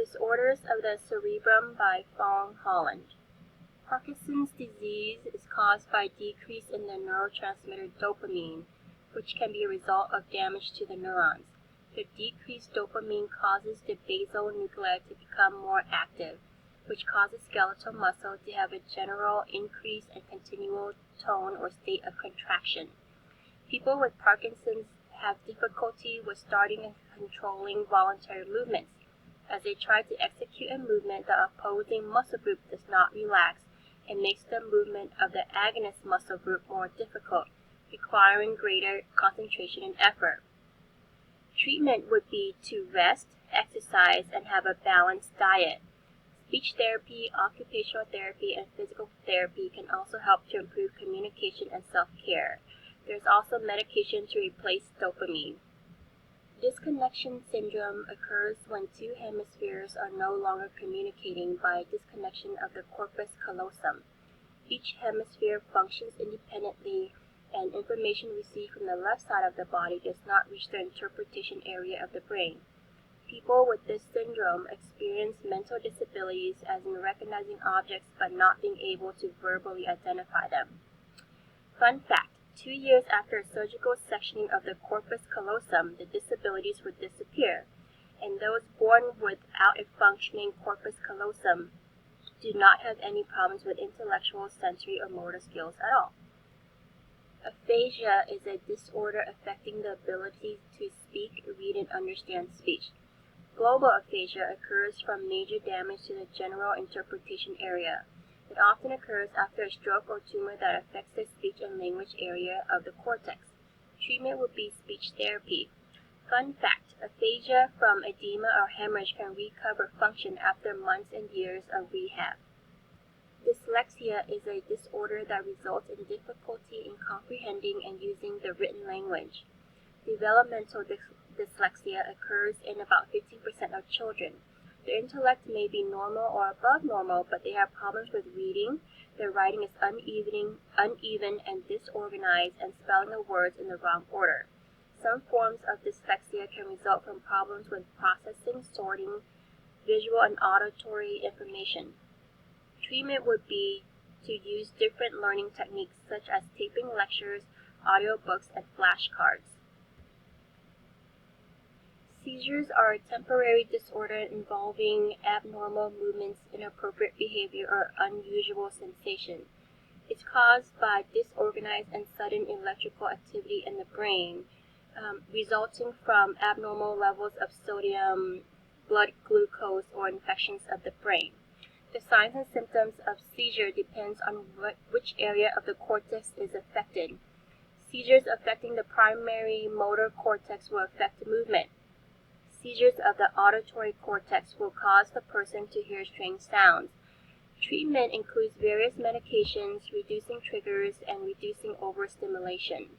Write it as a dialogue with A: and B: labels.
A: Disorders of the Cerebrum by Fong Holland. Parkinson's disease is caused by decrease in the neurotransmitter dopamine, which can be a result of damage to the neurons. The decreased dopamine causes the basal nuclei to become more active, which causes skeletal muscle to have a general increase and continual tone or state of contraction. People with Parkinson's have difficulty with starting and controlling voluntary movements. As they try to execute a movement, the opposing muscle group does not relax and makes the movement of the agonist muscle group more difficult, requiring greater concentration and effort. Treatment would be to rest, exercise, and have a balanced diet. Speech therapy, occupational therapy, and physical therapy can also help to improve communication and self-care. There's also medication to replace dopamine. Disconnection syndrome occurs when two hemispheres are no longer communicating by disconnection of the corpus callosum. Each hemisphere functions independently, and information received from the left side of the body does not reach the interpretation area of the brain. People with this syndrome experience mental disabilities, as in recognizing objects but not being able to verbally identify them. Fun fact: 2 years after surgical sectioning of the corpus callosum, the disabilities would disappear, and those born without a functioning corpus callosum do not have any problems with intellectual, sensory, or motor skills at all. Aphasia is a disorder affecting the ability to speak, read, and understand speech. Global aphasia occurs from major damage to the general interpretation area. It often occurs after a stroke or tumor that affects the speech and language area of the cortex. Treatment would be speech therapy. Fun fact: aphasia from edema or hemorrhage can recover function after months and years of rehab. Dyslexia is a disorder that results in difficulty in comprehending and using the written language. Developmental dyslexia occurs in about 15% of children. Their intellect may be normal or above normal, but they have problems with reading. Their writing is uneven and disorganized, and spelling of words in the wrong order. Some forms of dyslexia can result from problems with processing, sorting, visual and auditory information. Treatment would be to use different learning techniques such as taping lectures, audiobooks, and flashcards. Seizures are a temporary disorder involving abnormal movements, inappropriate behavior, or unusual sensation. It's caused by disorganized and sudden electrical activity in the brain, resulting from abnormal levels of sodium, blood glucose, or infections of the brain. The signs and symptoms of seizure depends on which area of the cortex is affected. Seizures affecting the primary motor cortex will affect movement. Seizures of the auditory cortex will cause the person to hear strange sounds. Treatment includes various medications, reducing triggers, and reducing overstimulation.